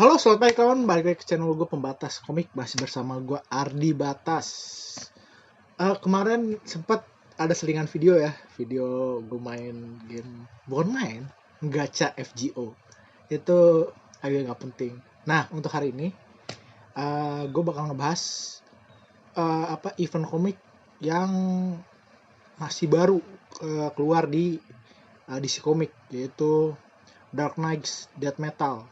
Halo, selamat pagi kawan. Balik lagi ke channel gue Pembatas Komik. Masih bersama gue Ardi Batas. Kemarin sempat ada selingan video ya. Video gue main game. Bukan main. Gacha FGO. Itu agak nggak penting. Nah, untuk hari ini. Gue bakal ngebahas event komik yang masih baru keluar di DC Comics. Yaitu Dark Knights Death Metal.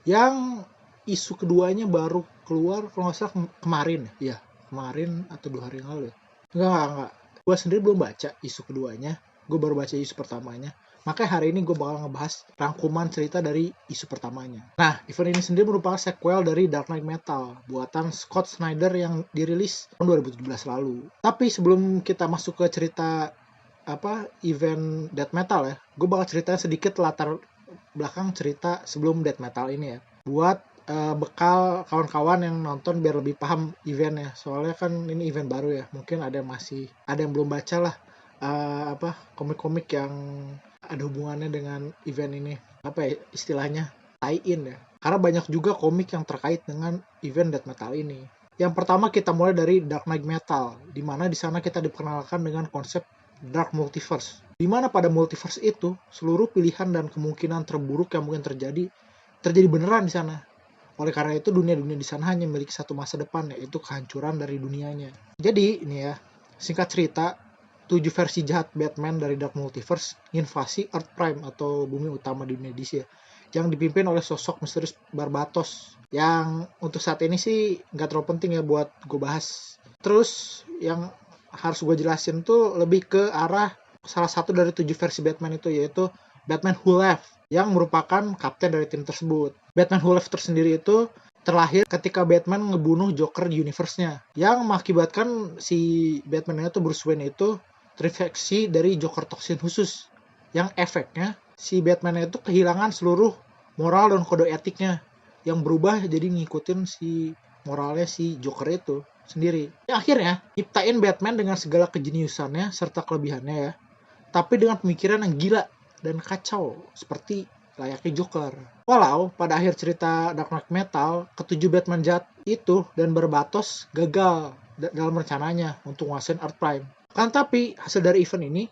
Yang isu keduanya baru keluar kalau nggak salah kemarin ya, kemarin atau 2 hari yang lalu ya. Enggak, gue sendiri belum baca isu keduanya, gue baru baca isu pertamanya. Makanya hari ini gue bakal ngebahas rangkuman cerita dari isu pertamanya. Nah, event ini sendiri merupakan sequel dari Dark Knight Metal buatan Scott Snyder yang dirilis tahun 2017 lalu. Tapi sebelum kita masuk ke cerita event Death Metal ya, gue bakal ceritain sedikit latar belakang cerita sebelum Death Metal ini ya, buat bekal kawan-kawan yang nonton biar lebih paham eventnya. Soalnya kan ini event baru ya, mungkin ada yang belum baca lah komik-komik yang ada hubungannya dengan event ini, istilahnya tie-in ya, karena banyak juga komik yang terkait dengan event Death Metal ini. Yang pertama kita mulai dari Dark Knight Metal, di mana di sana kita diperkenalkan dengan konsep Dark Multiverse, di mana pada multiverse itu seluruh pilihan dan kemungkinan terburuk yang mungkin terjadi beneran di sana. Oleh karena itu dunia-dunia di sana hanya memiliki satu masa depan, yaitu kehancuran dari dunianya. Jadi ini ya, singkat cerita, 7 versi jahat Batman dari Dark Multiverse invasi Earth Prime atau bumi utama di dunia DC ya, yang dipimpin oleh sosok misterius Barbatos, yang untuk saat ini sih nggak terlalu penting ya buat gue bahas. Terus yang harus gue jelasin tuh lebih ke arah salah satu dari 7 versi Batman itu, yaitu Batman Who Left, yang merupakan kapten dari tim tersebut. Batman Who Left tersendiri itu terlahir ketika Batman ngebunuh Joker di universe-nya, yang mengakibatkan si Batman itu, Bruce Wayne itu terinfeksi dari Joker Toxin khusus, yang efeknya si Batman itu kehilangan seluruh moral dan kode etiknya, yang berubah jadi ngikutin si moralnya si Joker itu sendiri. Yang akhirnya nyiptain Batman dengan segala kejeniusannya serta kelebihannya ya, tapi dengan pemikiran yang gila dan kacau seperti layaknya Joker. Walau pada akhir cerita Dark Knight Metal, ketujuh Batman jahat itu dan Barbatos gagal dalam rencananya untuk menguasai Earth Prime. Kan tapi hasil dari event ini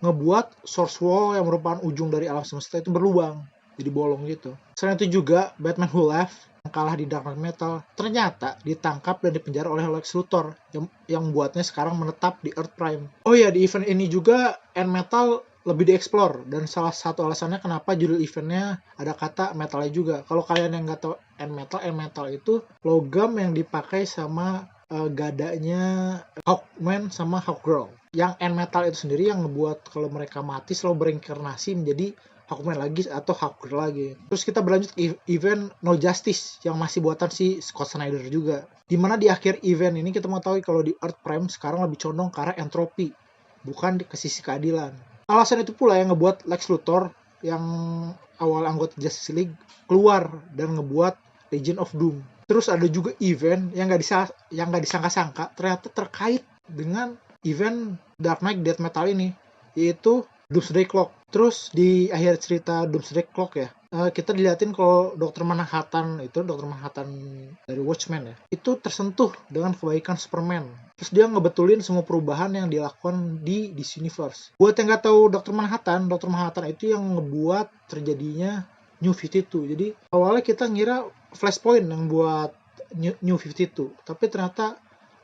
ngebuat Source Wall yang merupakan ujung dari alam semesta itu berlubang, jadi bolong gitu. Selain itu juga Batman Who Left yang kalah di Dark Knight Metal ternyata ditangkap dan dipenjara oleh Lex Luthor yang membuatnya sekarang menetap di Earth Prime. Oh ya, di event ini juga End Metal lebih dieksplor, dan salah satu alasannya kenapa judul eventnya ada kata metalnya juga. Kalau kalian yang nggak tahu End Metal itu logam yang dipakai sama gadanya Hawkman sama Hawkgirl. Yang End Metal itu sendiri yang ngebuat kalau mereka mati selalu berinkarnasi menjadi Hawkman lagi atau Hawkgirl lagi. Terus kita berlanjut ke event No Justice yang masih buatan si Scott Snyder juga. Dimana di akhir event ini kita mengetahui kalau di Earth Prime sekarang lebih condong ke arah entropi, bukan ke sisi keadilan. Alasan itu pula yang ngebuat Lex Luthor yang awal anggota Justice League keluar dan ngebuat Legion of Doom. Terus ada juga event yang nggak disangka-sangka ternyata terkait dengan event Dark Knight Death Metal ini, yaitu Doomsday Clock. Terus di akhir cerita Doomsday Clock ya, kita dilihatin kalau Dr. Manhattan dari Watchmen ya, itu tersentuh dengan kebaikan Superman. Terus dia ngebetulin semua perubahan yang dilakukan di DC Universe. Buat yang nggak tahu Dr. Manhattan itu yang ngebuat terjadinya New 52. Jadi awalnya kita ngira Flashpoint yang buat New 52, tapi ternyata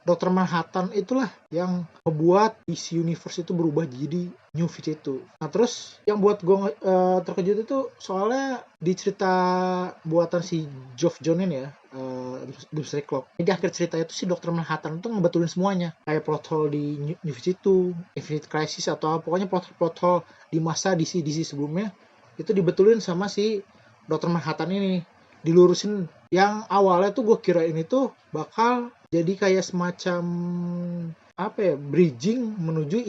Dr. Manhattan itulah yang membuat DC Universe itu berubah jadi New 52. Nah terus yang buat gue terkejut itu soalnya di cerita buatan si Geoff Johns ya, Doomsday Clock. Di akhir cerita itu si Dr. Manhattan itu ngebetulin semuanya. Kayak plot hole di New 52, Infinite Crisis atau pokoknya plot hole di masa DC sebelumnya itu dibetulin sama si Dr. Manhattan ini, dilurusin. Yang awalnya tuh gue kira ini tuh bakal jadi kayak semacam bridging menuju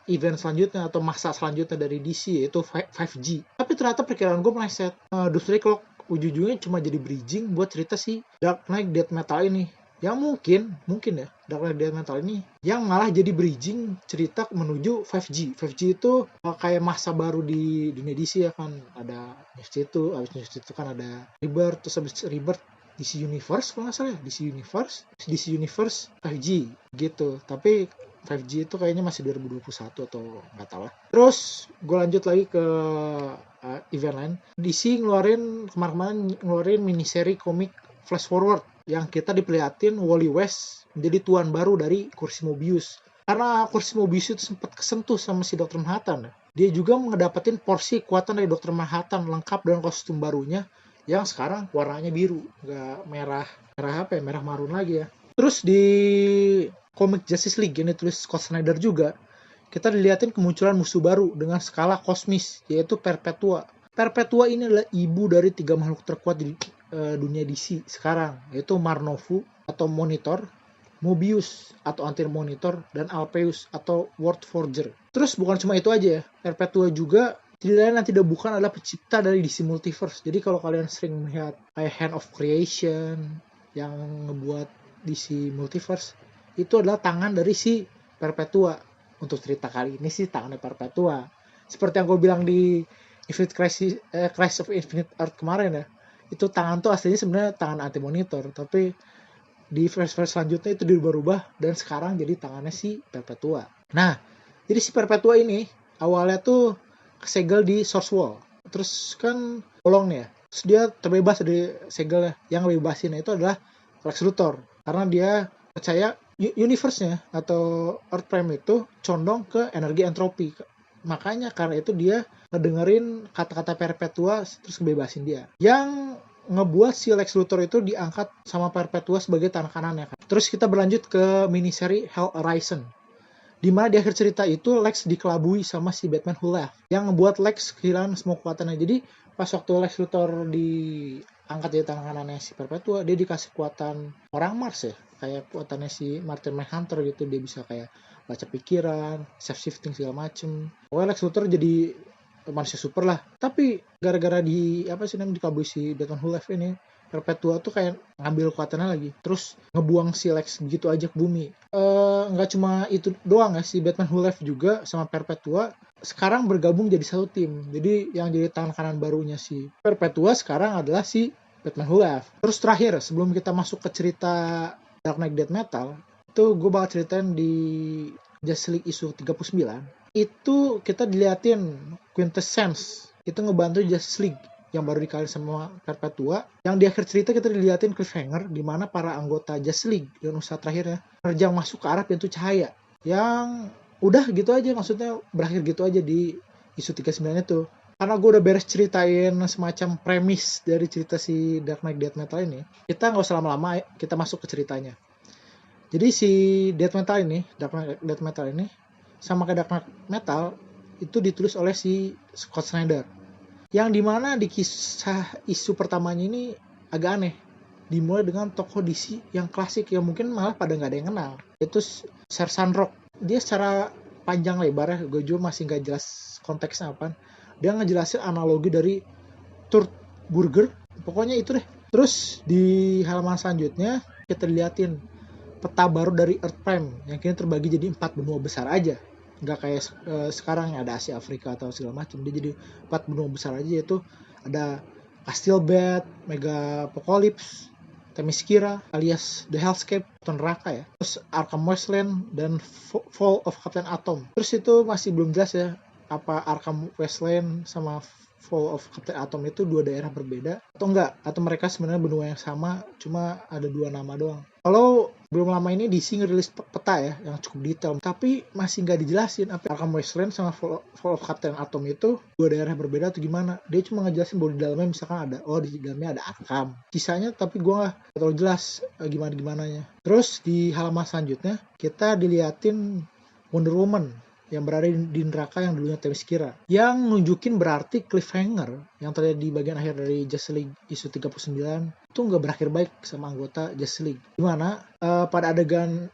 event selanjutnya atau masa selanjutnya dari DC, yaitu 5G. Tapi ternyata perkiraan gue meleset. Doomsday Clock ujung-ujungnya cuma jadi bridging buat cerita si Dark Knight Death Metal ini, yang mungkin ya Dark Knight Death Metal ini yang malah jadi bridging cerita menuju 5G. 5G itu kayak masa baru di dunia DC ya kan, ada News itu, habis News itu kan ada Rebirth, terus habis Rebirth DC Universe kalau nggak salah ya, DC Universe 5G gitu. Tapi 5G itu kayaknya masih 2021 atau nggak tahu lah. Terus gue lanjut lagi ke event lain. DC kemarin ngeluarin miniseri komik Flash Forward yang kita diperlihatin Wally West menjadi tuan baru dari kursi Mobius. Karena kursi Mobius itu sempat kesentuh sama si Dr. Manhattan. Dia juga mendapatin porsi kekuatan dari Dr. Manhattan lengkap dengan kostum barunya yang sekarang warnanya biru, nggak merah marun lagi ya. Terus di komik Justice League yang ditulis Scott Snyder juga, kita dilihatin kemunculan musuh baru dengan skala kosmis, yaitu Perpetua. Perpetua ini adalah ibu dari 3 makhluk terkuat di dunia DC sekarang, yaitu Marnovu atau Monitor, Mobius atau Anti-Monitor, dan Alpheus atau World Forger. Terus bukan cuma itu aja ya, Perpetua juga tidak lain dan tidak bukan adalah pencipta dari DC Multiverse. Jadi kalau kalian sering melihat kayak Hand of Creation yang ngebuat DC Multiverse, itu adalah tangan dari si Perpetua. Untuk cerita kali ini sih tangannya Perpetua. Seperti yang gue bilang di Crisis of Infinite Earth kemarin ya, itu tangan tuh aslinya sebenarnya tangan Anti-Monitor, tapi di verse selanjutnya itu dirubah-rubah dan sekarang jadi tangannya si Perpetua. Nah, jadi si Perpetua ini awalnya tuh kesegel di Source Wall, terus kan bolong nih ya, terus dia terbebas dari segelnya. Yang bebasin itu adalah Lex Luthor karena dia percaya universe-nya atau Earth Prime itu condong ke energi entropi. Makanya karena itu dia ngedengerin kata-kata Perpetua terus ngebebasin dia. Yang ngebuat si Lex Luthor itu diangkat sama Perpetua sebagai tangan kanannya kan. Terus kita berlanjut ke miniseri Hell Arisen. Di mana di akhir cerita itu Lex dikelabui sama si Batman Who Left yang ngebuat Lex kehilangan semua kekuatannya. Jadi pas waktu Lex Luthor diangkat dari tangan kanannya si Perpetua, dia dikasih kekuatan orang Mars ya, kayak kekuatannya si Martian Manhunter gitu. Dia bisa kayak baca pikiran, self shifting segala macem. Pokoknya Lex Luthor jadi manusia super lah. Tapi gara-gara dikelabui si Batman Who Left ini, Perpetua tuh kayak ngambil kekuatannya lagi, terus ngebuang si Lex begitu aja ke bumi. Nggak cuma itu doang ya, si Batman Who Left juga sama Perpetua sekarang bergabung jadi satu tim. Jadi yang jadi tangan kanan barunya si Perpetua sekarang adalah si Batman Who Left. Terus terakhir, sebelum kita masuk ke cerita Dark Knight Death Metal, itu gue bakal ceritain di Justice League issue 39. Itu kita diliatin Quintessence itu ngebantu Justice League yang baru dikali sama Perpetua. Yang di akhir cerita kita dilihatin cliffhanger di mana para anggota Justice League dan usaha terakhirnya terjang masuk ke arah pintu cahaya. Yang udah gitu aja, maksudnya berakhir gitu aja di isu 39 itu. Karena gue udah beres ceritain semacam premis dari cerita si Dark Knight Death Metal ini, kita nggak usah lama-lama, kita masuk ke ceritanya. Jadi si Death Metal ini, Dark Knight Death Metal ini, sama kayak Dark Knight Metal, itu ditulis oleh si Scott Snyder. Yang dimana di kisah isu pertamanya ini agak aneh. Dimulai dengan tokoh DC yang klasik yang mungkin malah pada nggak ada yang kenal. Itu Sersan Rock. Dia secara panjang lebar ya, gue juga masih nggak jelas konteksnya apa. Dia ngejelasin analogi dari Kurt Burger. Pokoknya itu deh. Terus di halaman selanjutnya kita liatin peta baru dari Earth Prime yang kini terbagi jadi 4 benua besar aja. Nggak kayak sekarang yang ada Asia, Afrika atau segala macam. Dia jadi 4 benua besar aja, yaitu ada Castlebed, Mega Apocalypse, Themyscira alias The Hellscape atau neraka ya. Terus Arkham Wasteland dan Fall of Captain Atom. Terus itu masih belum jelas ya apa Arkham Wasteland sama Fall of Captain Atom itu dua daerah berbeda atau enggak, atau mereka sebenarnya benua yang sama cuma ada 2 nama doang. Kalau belum lama ini DC ngerilis peta ya yang cukup detail, tapi masih nggak dijelasin apa Arkham Wasteland sama Fall of Captain Atom itu 2 daerah berbeda atau gimana. Dia cuma ngejelasin bahwa di dalamnya misalkan ada, di dalamnya ada Arkham. Sisanya tapi gue nggak terlalu jelas gimana-gimananya. Terus di halaman selanjutnya kita diliatin Wonder Woman yang berada di neraka yang dulunya Themyscira, yang nunjukin berarti cliffhanger yang terjadi di bagian akhir dari Justice League isu 39 itu nggak berakhir baik sama anggota Justice League. Dimana pada adegan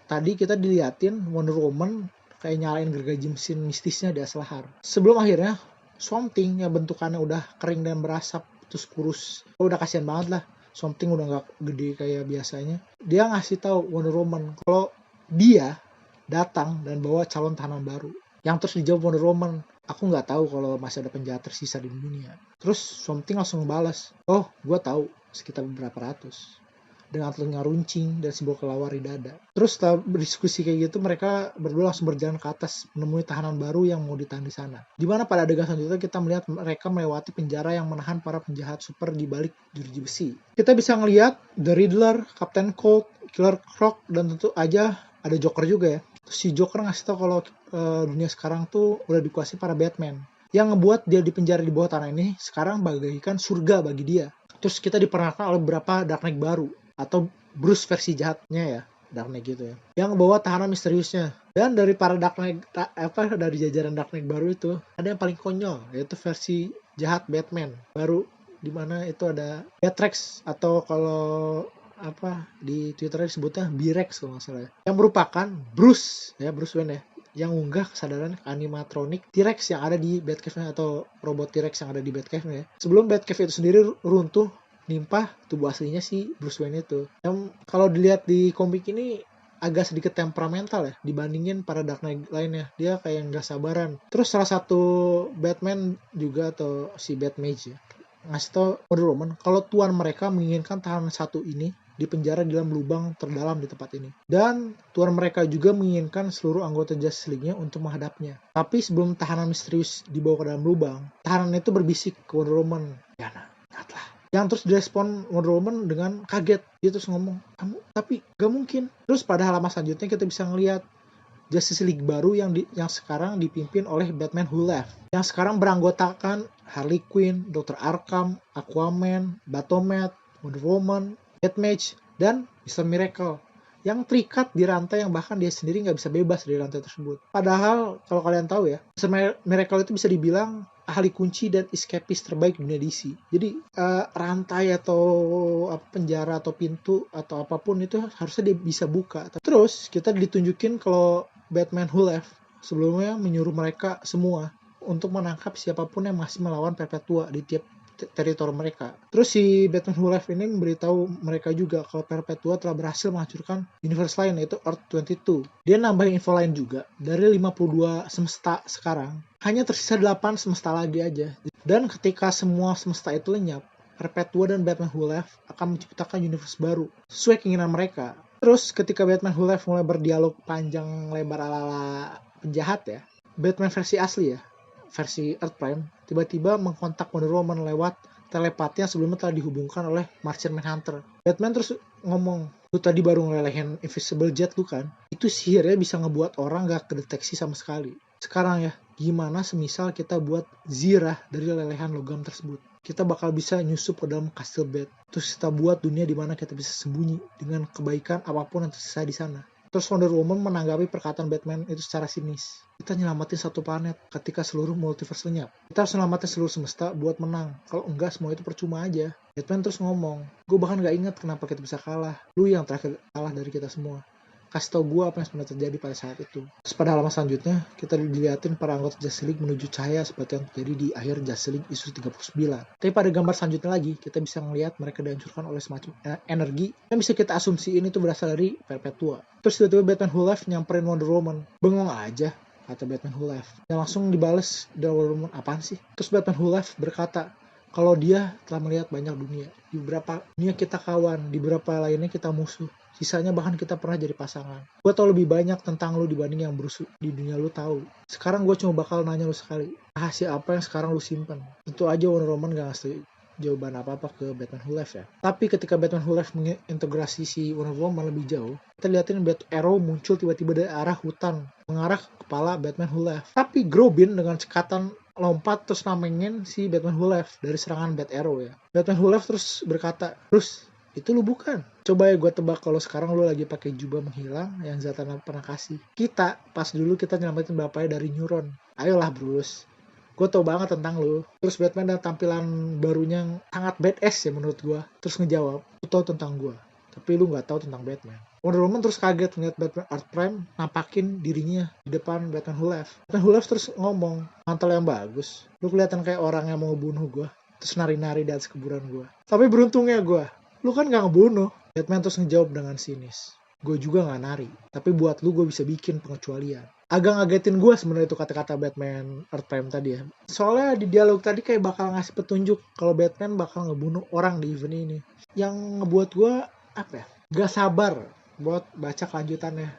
tadi kita diliatin Wonder Woman kayak nyalain gergaji mesin mistisnya di Aslahar. Sebelum akhirnya Swamp Thing yang bentukannya udah kering dan berasap terus kurus, udah kasihan banget lah. something udah nggak gede kayak biasanya. Dia ngasih tahu Wonder Woman kalau dia datang dan bawa calon tahanan baru. Yang terus dijawab Wonder Woman, aku nggak tahu kalau masih ada penjahat tersisa di dunia. Terus something langsung ngebalas, oh gue tahu, sekitar beberapa ratus, dengan telinga runcing dan simbol kelawar di dada. Terus setelah berdiskusi kayak gitu, mereka berdua langsung berjalan ke atas menemui tahanan baru yang mau ditahan di sana. Dimana pada adegan selanjutnya kita melihat mereka melewati penjara yang menahan para penjahat super di balik jeruji besi. Kita bisa ngelihat The Riddler, Captain Cold, Killer Croc, dan tentu aja ada Joker juga ya. Terus si Joker ngasih tau kalau dunia sekarang tuh udah dikuasai para Batman. Yang ngebuat dia di penjara di bawah tanah ini sekarang bagaikan surga bagi dia. Terus kita diperkenalkan oleh beberapa Dark Knight baru, atau Bruce versi jahatnya ya, Dark Knight gitu ya, yang bawa tahanan misteriusnya. Dan dari para Dark Knight, dari jajaran Dark Knight baru itu ada yang paling konyol, yaitu versi jahat Batman baru, dimana itu ada Battrex, atau kalau di Twitter disebutnya B-Rex kalau nggak salah ya, yang merupakan Bruce Wayne ya, yang unggah kesadaran animatronik T-Rex yang ada di Batcave atau robot T-Rex yang ada di Batcave ya. Sebelum Batcave itu sendiri runtuh, nimpah tubuh aslinya si Bruce Wayne itu. Yang kalau dilihat di komik ini agak sedikit temperamental ya dibandingin para Dark Knight lainnya. Dia kayak nggak sabaran. Terus salah satu Batman juga, atau si Batmage ya, ngasih tau Wonder Woman kalau tuan mereka menginginkan tahanan satu ini di penjara di dalam lubang terdalam di tempat ini. Dan tuan mereka juga menginginkan seluruh anggota Justice League-nya untuk menghadapnya. Tapi sebelum tahanan misterius dibawa ke dalam lubang, tahanan itu berbisik ke Wonder Woman, "Yana, ingatlah." Yang terus direspon Wonder Woman dengan kaget. Dia terus ngomong, "Kamu, tapi gak mungkin." Terus pada halaman selanjutnya kita bisa ngelihat Justice League baru yang sekarang dipimpin oleh Batman Who Left. Yang sekarang beranggotakan Harley Quinn, Dr. Arkham, Aquaman, Batomet, Wonder Woman, Batmage, dan Mr. Miracle. Yang terikat di rantai yang bahkan dia sendiri nggak bisa bebas dari rantai tersebut. Padahal kalau kalian tahu ya, Mr. Miracle itu bisa dibilang ahli kunci dan escapist terbaik di dunia DC. Jadi rantai atau penjara atau pintu atau apapun itu harusnya dia bisa buka. Terus kita ditunjukin kalau Batman Who Left sebelumnya menyuruh mereka semua untuk menangkap siapapun yang masih melawan Perpetua di tiap teritori mereka. Terus si Batman Who Left ini memberitahu mereka juga kalau Perpetua telah berhasil menghancurkan universe lain, yaitu Earth 22. Dia nambahin info lain juga, dari 52 semesta sekarang hanya tersisa 8 semesta lagi aja. Dan ketika semua semesta itu lenyap, Perpetua dan Batman Who Left akan menciptakan universe baru sesuai keinginan mereka. Terus ketika Batman Who Left mulai berdialog panjang lebar ala penjahat ya, Batman versi asli ya, versi Earth Prime, tiba-tiba mengkontak Wonder Woman lewat telepati yang sebelumnya telah dihubungkan oleh Martian Manhunter. Batman terus ngomong, "Lu tadi baru ngelelehin Invisible Jet lu kan? Itu sihirnya bisa ngebuat orang gak kedeteksi sama sekali. Sekarang ya, gimana semisal kita buat zirah dari lelehan logam tersebut? Kita bakal bisa nyusup ke dalam Castle Bat. Terus kita buat dunia di mana kita bisa sembunyi dengan kebaikan apapun yang tersisa di sana." Terus Wonder Woman menanggapi perkataan Batman itu secara sinis. "Kita nyelamatin satu planet ketika seluruh multiverse lenyap. Kita harus nyelamatin seluruh semesta buat menang. Kalau enggak, semua itu percuma aja." Batman terus ngomong, "Gue bahkan gak ingat kenapa kita bisa kalah. Lu yang terakhir kalah dari kita semua. Kasih tau gue apa yang sebenarnya terjadi pada saat itu." Terus pada halaman selanjutnya, kita dilihatin para anggota Justice League menuju cahaya seperti yang terjadi di akhir Justice League isu 39. Tapi pada gambar selanjutnya lagi, kita bisa melihat mereka dihancurkan oleh semacam energi yang bisa kita asumsiin itu berasal dari Perpetua. Terus tiba-tiba Batman Who Left nyamperin Wonder Woman. "Bengong aja," kata Batman Who Left. Dan langsung dibales dari Wonder Woman, "Apaan sih?" Terus Batman Who Left berkata, kalau dia telah melihat banyak dunia. Di beberapa dunia kita kawan, di beberapa lainnya kita musuh. Sisanya bahkan kita pernah jadi pasangan. Gue tau lebih banyak tentang lu dibanding yang berusuk di dunia lu tahu. Sekarang gue cuma bakal nanya lu sekali. Rahasia apa yang sekarang lu simpan? Tentu aja Wonder Woman gak ngasih jawaban apa-apa ke Batman Who Left ya. Tapi ketika Batman Who Left mengintegrasi si Wonder Woman lebih jauh, kita liatin Bat Arrow muncul tiba-tiba dari arah hutan, mengarah ke kepala Batman Who Left. Tapi Robin dengan cekatan lompat terus namengen si Batman Who Left dari serangan Bat Arrow ya. Batman Who Left terus berkata, "Terus itu lu bukan. Coba ya gue tebak kalau sekarang lu lagi pakai jubah menghilang yang Zatanna pernah kasih. Kita pas dulu kita nyelamatin bapaknya dari Neuron. Ayolah Bruce. Gue tau banget tentang lu." Terus Batman dan tampilan barunya yang sangat badass ya menurut gue. Terus ngejawab, "Lu tau tentang gue, tapi lu gak tahu tentang Batman." Wonder Woman terus kaget melihat Batman Earth Prime nampakin dirinya di depan Batman Who Left. Batman Who Left terus ngomong, "Mantel yang bagus. Lu kelihatan kayak orang yang mau bunuh gue." Terus nari-nari di atas kuburan gue. Tapi beruntungnya gue, Lu kan gak ngebunuh. Batman terus ngejawab dengan sinis. Gue juga gak nari. Tapi buat lu gue bisa bikin pengecualian. Agak ngagetin gue sebenarnya itu kata-kata Batman Earth Prime tadi ya. Soalnya di dialog tadi kayak bakal ngasih petunjuk kalau Batman bakal ngebunuh orang di event ini. Yang ngebuat gue apa ya? Gak sabar buat baca kelanjutannya.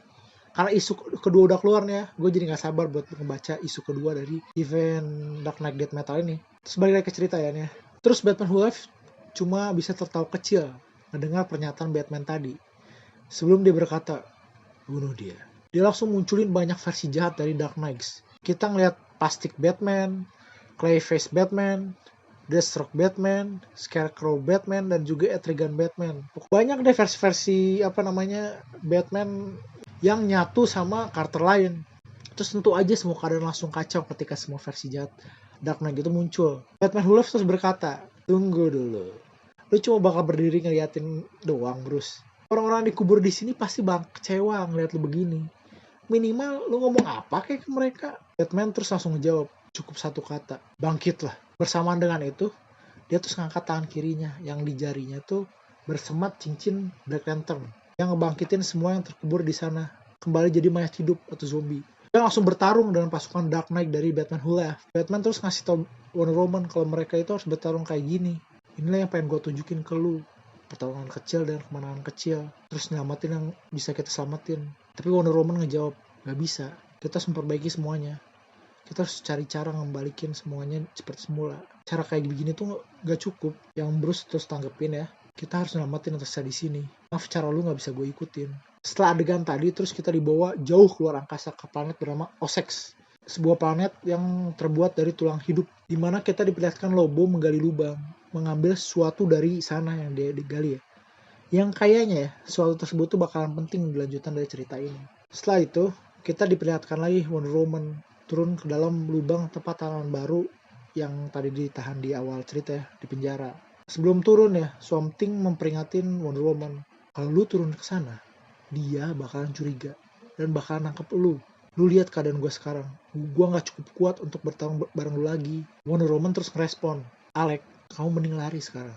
Karena isu kedua udah keluar nih ya, gue jadi gak sabar buat ngebaca isu kedua dari event Dark Knight Death Metal ini. Terus balik lagi ke cerita ya nih. Terus Batman Who Live cuma bisa tertawa kecil mendengar pernyataan Batman tadi. Sebelum dia berkata, bunuh dia. Dia langsung munculin banyak versi jahat dari Dark Knight. Kita ngeliat Plastic Batman, Clayface Batman, Deathstroke Batman, Scarecrow Batman, dan juga Etrigan Batman. Banyak deh versi-versi Batman yang nyatu sama karakter lain. Terus tentu aja semua keadaan langsung kacau ketika semua versi jahat Dark Knight itu muncul. Batman Who Lives terus berkata, tunggu dulu. Lu cuma bakal berdiri ngeliatin doang, Bruce. Orang-orang dikubur di sini pasti bang kecewa ngeliat lu begini. Minimal lu ngomong apa kayak ke mereka? Batman terus langsung ngejawab, cukup satu kata, bangkitlah. Bersamaan dengan itu, dia terus ngangkat tangan kirinya yang di jarinya tuh bersemat cincin Black Lantern yang ngebangkitin semua yang terkubur di sana kembali jadi mayat hidup atau zombie. Dia langsung bertarung dengan pasukan Dark Knight dari Batman Who Live. Batman terus ngasih tau Wonder Woman kalau mereka itu harus bertarung kayak gini. Inilah yang pengen gue tunjukin ke lu. Pertarungan kecil dan kemenangan kecil. Terus nyelamatin yang bisa kita selamatin. Tapi Wonder Woman ngejawab, gak bisa. Kita harus memperbaiki semuanya. Kita harus cari cara ngembalikin semuanya seperti semula. Cara kayak begini tuh gak cukup. Yang Bruce terus tanggepin ya. Kita harus nyelamatin yang tersisa di sini. Maaf, cara lu gak bisa gue ikutin. Setelah adegan tadi, terus kita dibawa jauh keluar angkasa ke planet bernama Ossex. Sebuah planet yang terbuat dari tulang hidup. Dimana kita diperlihatkan Lobo menggali lubang. Mengambil sesuatu dari sana yang dia digali ya. Yang kayaknya ya, sesuatu tersebut tuh bakalan penting di lanjutan dari cerita ini. Setelah itu, kita diperlihatkan lagi Wonder Woman turun ke dalam lubang tempat tanaman baru yang tadi ditahan di awal cerita ya, di penjara. Sebelum turun ya, Swamp Thing memperingatin Wonder Woman, kalau lu turun ke sana, dia bakalan curiga dan bakalan nangkep lu. Lu lihat keadaan gue sekarang, gue nggak cukup kuat untuk bertarung bareng lu lagi. Wonder Woman terus ngerespon, Alec, kamu mending lari sekarang.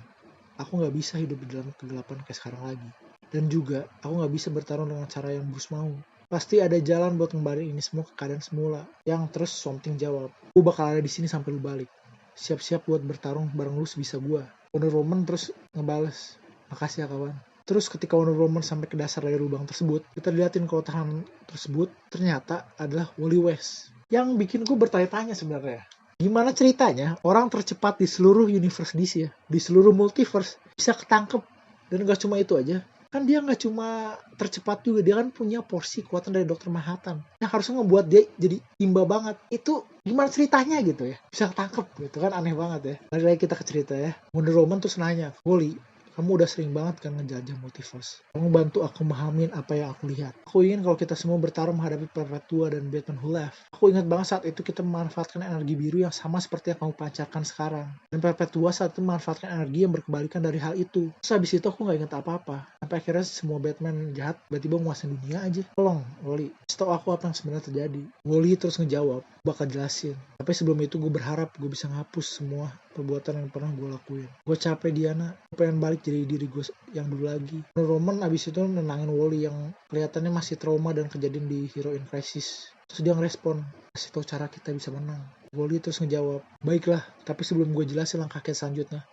Aku nggak bisa hidup di dalam kegelapan kayak sekarang lagi. Dan juga, aku nggak bisa bertarung dengan cara yang Bruce mau. Pasti ada jalan buat kembali ini semua ke keadaan semula. Yang terus Swamp Thing jawab, gue bakal ada di sini sampai lu balik. Siap-siap buat bertarung bareng lu sebisa gue. Wonder Woman terus ngebales, makasih ya kawan. Terus ketika Wonder Woman sampai ke dasar dari lubang tersebut, kita liatin kalau tahanan tersebut ternyata adalah Wally West. Yang bikin gue bertanya-tanya sebenarnya. Gimana ceritanya orang tercepat di seluruh universe DC ya, di seluruh multiverse bisa ketangkep. Dan gak cuma itu aja, kan dia gak cuma tercepat juga, dia kan punya porsi kekuatan dari Dr. Manhattan yang harusnya ngebuat dia jadi imba banget. Itu gimana ceritanya gitu ya, bisa ketangkep gitu kan, aneh banget ya. Balik lagi kita ke cerita ya. Wonder Woman terus nanya, Wally, kamu udah sering banget kan ngejajah multiverse. Kamu bantu aku memahamin apa yang aku lihat. Aku ingin kalau kita semua bertarung menghadapi Perpetua dan Batman Who Live. Aku ingat banget saat itu kita memanfaatkan energi biru yang sama seperti yang kamu pancarkan sekarang. Dan Perpetua saat itu memanfaatkan energi yang berkebalikan dari hal itu. Terus habis itu aku gak ingat apa-apa. Sampai akhirnya semua Batman jahat tiba-tiba menguasai dunia aja. Tolong, Wally, setahu aku apa yang sebenarnya terjadi. Wally terus ngejawab, bakal jelasin. Tapi sebelum itu gue berharap gue bisa ngapus semua perbuatan yang pernah gue lakuin. Gue capek Diana, gue pengen balik jadi diri gue yang dulu lagi. Roman abis itu nenangin Wally yang kelihatannya masih trauma dan kejadian di Hero in Crisis. Terus dia ngerespon, kasih tau cara kita bisa menang. Wally terus ngejawab, baiklah, tapi sebelum gue jelasin langkah kita selanjutnya,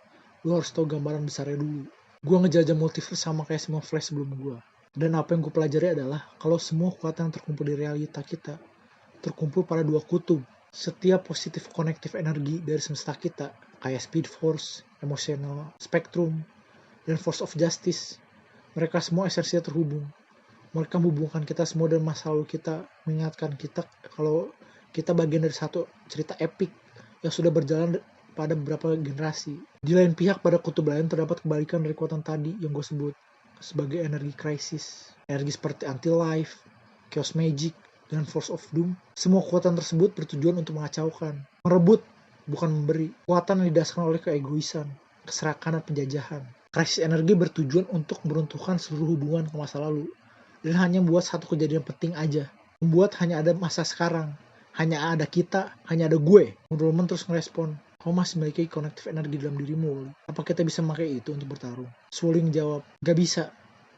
lo harus tau gambaran besarnya dulu. Gue ngejajah multiverse sama kayak semua Flash sebelum gue. Dan apa yang gue pelajari adalah, kalau semua kekuatan yang terkumpul di realita kita, terkumpul pada dua kutub. Setiap positif konektif energi dari semesta kita, kayak Speed Force, Emotional Spectrum, dan Force of Justice, mereka semua esensinya terhubung. Mereka menghubungkan kita semua dan masa lalu kita, mengingatkan kita kalau kita bagian dari satu cerita epik yang sudah berjalan pada beberapa generasi. Di lain pihak, pada kutub lain terdapat kebalikan dari kekuatan tadi yang gue sebut sebagai energi krisis. Energi seperti anti-life, chaos magic, dan force of doom. Semua kekuatan tersebut bertujuan untuk mengacaukan, merebut, bukan memberi. Kekuatan yang didasarkan oleh keegoisan, keserakahan, dan penjajahan. Krisis energi bertujuan untuk meruntuhkan seluruh hubungan ke masa lalu. Dan hanya membuat satu kejadian penting aja. Membuat hanya ada masa sekarang. Hanya ada kita, hanya ada gue. Wonder Woman terus ngerespon, kamu masih memiliki connective energi dalam dirimu. Apa kita bisa memakai itu untuk bertarung? Swooling jawab, gak bisa.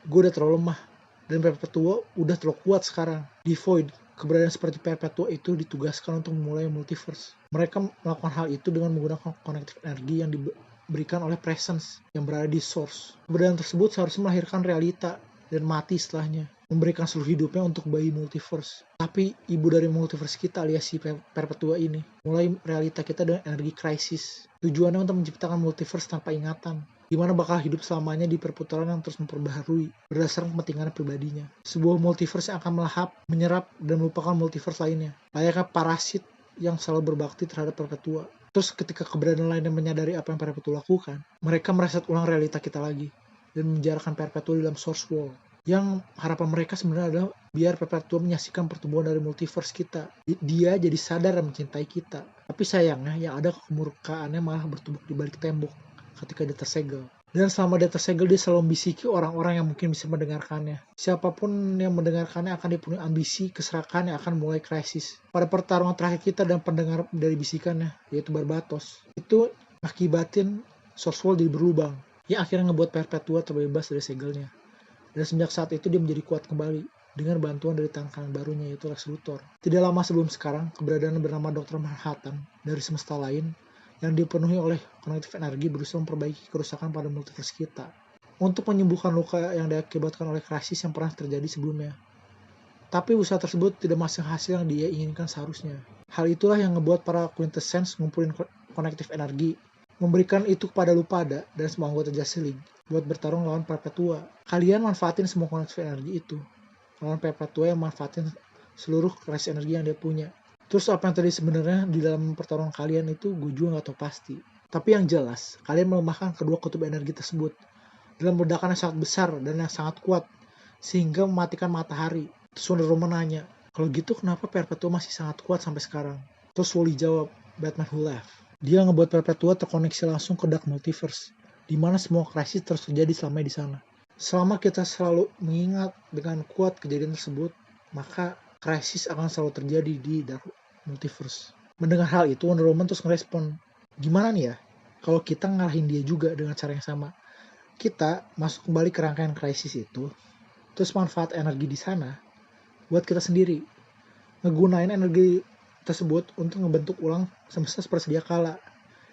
Gue udah terlalu lemah. Dan Perpetua udah terlalu kuat sekarang. Di Void, keberadaan seperti Perpetua itu ditugaskan untuk memulai multiverse. Mereka melakukan hal itu dengan menggunakan connective energi yang diberikan oleh Presence yang berada di Source. Keberadaan tersebut seharusnya melahirkan realita dan mati setelahnya, memberikan seluruh hidupnya untuk bayi multiverse. Tapi ibu dari multiverse kita alias si Perpetua ini mulai realita kita dengan energi krisis. Tujuannya untuk menciptakan multiverse tanpa ingatan, di mana bakal hidup selamanya di perputaran yang terus memperbaharui berdasarkan kepentingan pribadinya. Sebuah multiverse yang akan melahap, menyerap, dan melupakan multiverse lainnya. Layaknya parasit yang selalu berbakti terhadap Perpetua. Terus ketika keberadaan lainnya menyadari apa yang Perpetua lakukan, mereka mereset ulang realita kita lagi dan menjarakan Perpetua dalam Source Wall. Yang harapan mereka sebenarnya adalah biar Perpetua menyaksikan pertumbuhan dari multiverse kita. Dia jadi sadar dan mencintai kita. Tapi sayangnya yang ada kemurkaannya malah bertumbuk di balik tembok ketika dia tersegel. Dan selama dia tersegel, dia selalu membisiki orang-orang yang mungkin bisa mendengarkannya. Siapapun yang mendengarkannya akan dipenuhi ambisi, keserakahan yang akan mulai krisis. Pada pertarungan terakhir kita dan pendengar dari bisikannya, yaitu Barbatos, itu akibatin Source Wall jadi berlubang, yang akhirnya ngebuat Perpetua terbebas dari segelnya. Dan sejak saat itu dia menjadi kuat kembali dengan bantuan dari tangan barunya yaitu Lex Luthor. Tidak lama sebelum sekarang, keberadaan bernama Dr. Manhattan dari semesta lain yang dipenuhi oleh connective energi berusaha memperbaiki kerusakan pada multiverse kita untuk menyembuhkan luka yang diakibatkan oleh krisis yang pernah terjadi sebelumnya. Tapi usaha tersebut tidak masih hasil yang dia inginkan seharusnya. Hal itulah yang ngebuat para Quintessence ngumpulin connective energi, memberikan itu kepada Lupada dan semua anggota Justice League buat bertarung lawan Perpetua. Kalian manfaatin semua connective energi itu lawan Perpetua yang manfaatin seluruh krisis energi yang dia punya. Terus apa yang tadi sebenarnya di dalam pertarungan kalian itu gue juga gak tahu pasti. Tapi yang jelas, kalian melemahkan kedua kutub energi tersebut dalam ledakan yang sangat besar dan yang sangat kuat sehingga mematikan matahari. Terus Wonder Woman nanya, kalau gitu kenapa Perpetua masih sangat kuat sampai sekarang? Terus Wally jawab, Batman Who Left. Dia ngebuat Perpetua terkoneksi langsung ke Dark Multiverse, di mana semua krisis terus terjadi selama di sana. Selama kita selalu mengingat dengan kuat kejadian tersebut, maka krisis akan selalu terjadi di Dark Multiverse. Mendengar hal itu, Wonder Woman terus ngerespon, gimana nih ya kalau kita ngalahin dia juga dengan cara yang sama? Kita masuk kembali ke rangkaian krisis itu, terus manfaat energi di sana buat kita sendiri, ngegunain energi tersebut untuk ngebentuk ulang semesta seperti sedia kala,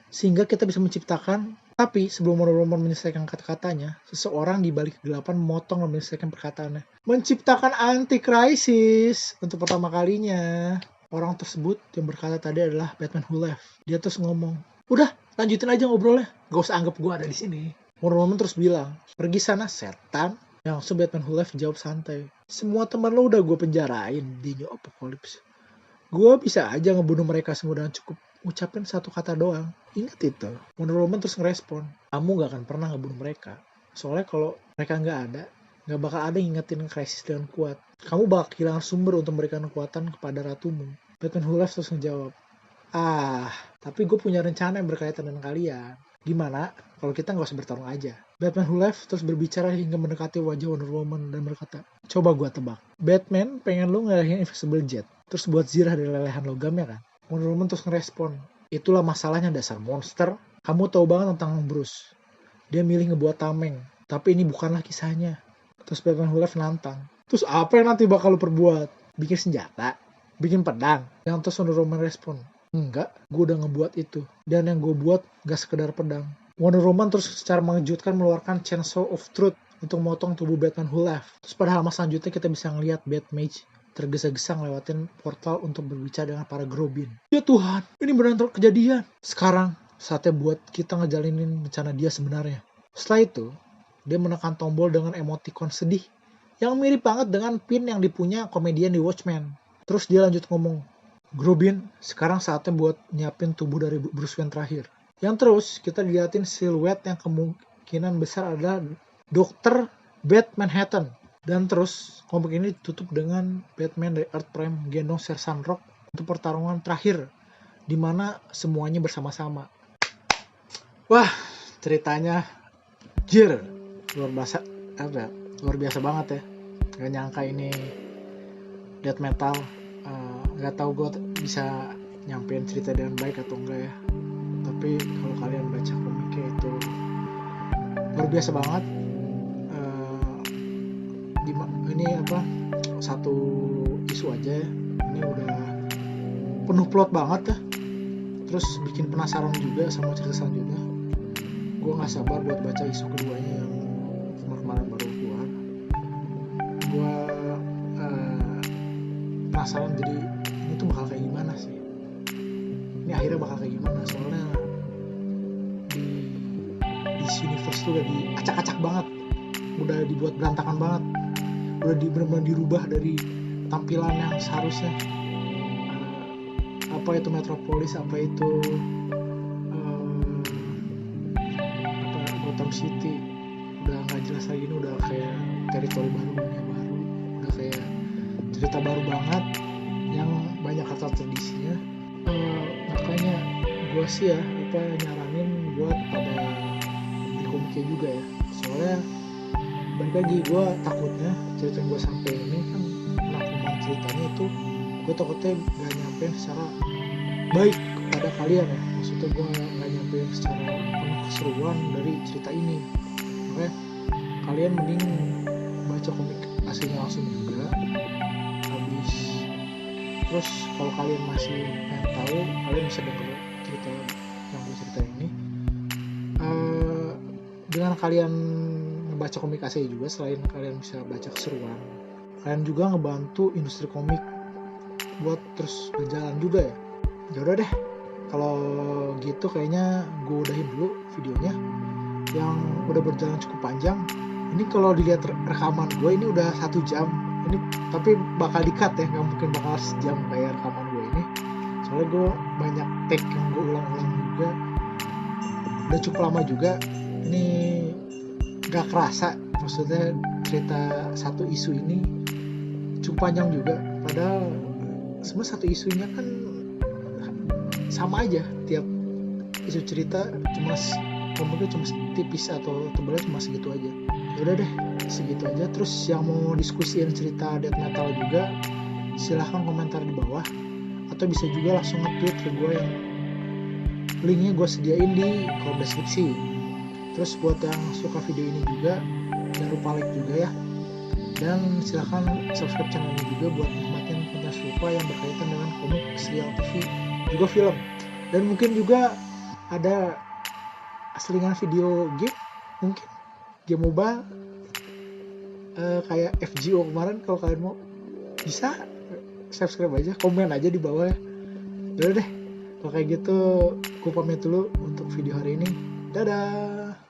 sehingga kita bisa menciptakan. Tapi sebelum Wonder Woman menyelesaikan kata-katanya, seseorang di balik kegelapan memotong dan menyelesaikan perkataannya. Menciptakan anti-krisis untuk pertama kalinya. Orang tersebut yang berkata tadi adalah Batman Who Left. Dia terus ngomong, udah lanjutin aja ngobrolnya, gak usah anggap gue ada di sini. Wonder Woman terus bilang, pergi sana setan. Yang langsung Batman Who Left jawab santai, semua teman lo udah gue penjarain di New Apocalypse. Gue bisa aja ngebunuh mereka semua dengan cukup ucapin satu kata doang. Ingat itu. Wonder Woman terus ngerespon, kamu gak akan pernah ngebunuh mereka. Soalnya kalau mereka gak ada, gak bakal ada yang ngingetin krisis dengan kuat. Kamu bakal kehilangan sumber untuk memberikan kekuatan kepada ratumu. Batman Who Left terus ngejawab, tapi gue punya rencana yang berkaitan dengan kalian. Gimana kalau kita gak usah bertarung aja? Batman Who Left terus berbicara hingga mendekati wajah Wonder Woman dan berkata, coba gue tebak, Batman pengen lu ngalahin Invisible Jet, terus buat zirah dari lelehan logamnya kan? Wonder Woman terus ngerespon, itulah masalahnya dasar monster. Kamu tahu banget tentang Bruce. Dia milih ngebuat tameng, tapi ini bukanlah kisahnya. Terus Batman Who Left nantang, terus apa yang nanti bakal lu perbuat? Bikin senjata? Bikin pedang? Yang terus Wonder Woman respon, enggak, gue udah ngebuat itu. Dan yang gue buat gak sekedar pedang. Wonder Woman terus secara mengejutkan mengeluarkan Chainsaw of Truth untuk memotong tubuh Batman Who Left. Terus pada halaman selanjutnya kita bisa ngeliat Batmage tergesa-gesa ngelewatin portal untuk berbicara dengan para Grobin. Ya Tuhan, ini benar kejadian. Sekarang saatnya buat kita ngejalinin rencana dia sebenarnya. Setelah itu, dia menekan tombol dengan emoticon sedih yang mirip banget dengan pin yang dipunya komedian di Watchmen. Terus dia lanjut ngomong, Grobin, sekarang saatnya buat nyiapin tubuh dari Bruce Wayne terakhir. Yang terus kita diliatin siluet yang kemungkinan besar adalah Dr. Bat Manhattan. Dan terus komik ini ditutup dengan Batman dari Earth Prime gendong Sersan Rock untuk pertarungan terakhir, di mana semuanya bersama-sama. Wah, ceritanya luar biasa banget ya. Gak nyangka ini death metal. Gak tahu gue bisa nyampein cerita dengan baik atau enggak ya. tapi kalau kalian baca komiknya itu luar biasa banget. Ini satu isu aja ya, ini udah penuh plot banget ya, terus bikin penasaran juga sama cerita selanjutnya. Gue nggak sabar buat baca isu keduanya yang kemarin baru keluar. Gue penasaran, jadi ini tuh bakal kayak gimana sih, ini akhirnya bakal kayak gimana, soalnya di universe tuh udah diacak-acak banget, udah dibuat berantakan banget, udah benar-benar dirubah dari tampilan yang seharusnya apa itu Metropolis, apa itu Gotham City, udah nggak jelas lagi. Ini udah kayak teritori baru, dunia baru, udah kayak cerita baru banget yang banyak kata tradisinya. Makanya gue sih ya nyaranin buat pada beli komiknya juga ya, soalnya balik lagi gue takutnya cerita yang gue sampein ini kan rangkuman ceritanya itu gue takutnya gak nyampein secara baik kepada kalian ya, maksudnya gue gak nyampein secara penuh keseruan dari cerita ini. Makanya kalian mending baca komik aslinya langsung juga habis, terus kalau kalian masih pengen tahu, kalian bisa denger cerita yang gue ceritain ini. Dengan kalian baca komik asli juga, selain kalian bisa baca keseruan, kalian juga ngebantu industri komik buat terus berjalan juga ya. Udah deh, kalau gitu kayaknya gue udahin dulu videonya yang udah berjalan cukup panjang. Ini kalau dilihat rekaman gue ini udah 1 jam ini, tapi bakal di-cut ya, nggak mungkin bakal sejam kayak rekaman gue ini, soalnya gue banyak take yang gue ulang-ulang juga, udah cukup lama juga. Ini gak kerasa, maksudnya cerita satu isu ini cukup panjang juga, padahal sebenarnya satu isunya kan sama aja, tiap isu cerita cuma ngomongnya cuma tipis atau tebalnya cuma segitu aja. Udah deh, segitu aja. Terus yang mau diskusiin cerita death metal juga silahkan komentar di bawah, atau bisa juga langsung nge-tweet ke gue yang linknya gue sediain di kolom deskripsi. Terus buat yang suka video ini juga jangan lupa like juga ya, dan silahkan subscribe channel ini juga buat nikmatin konten serupa yang berkaitan dengan komik, serial TV, juga film, dan mungkin juga ada selingan video game, mungkin game MOBA kayak FGO kemarin. Kalau kalian mau bisa subscribe aja, komen aja di bawah ya. Udah deh, kalau kayak gitu gue pamit dulu untuk video hari ini. Dadah.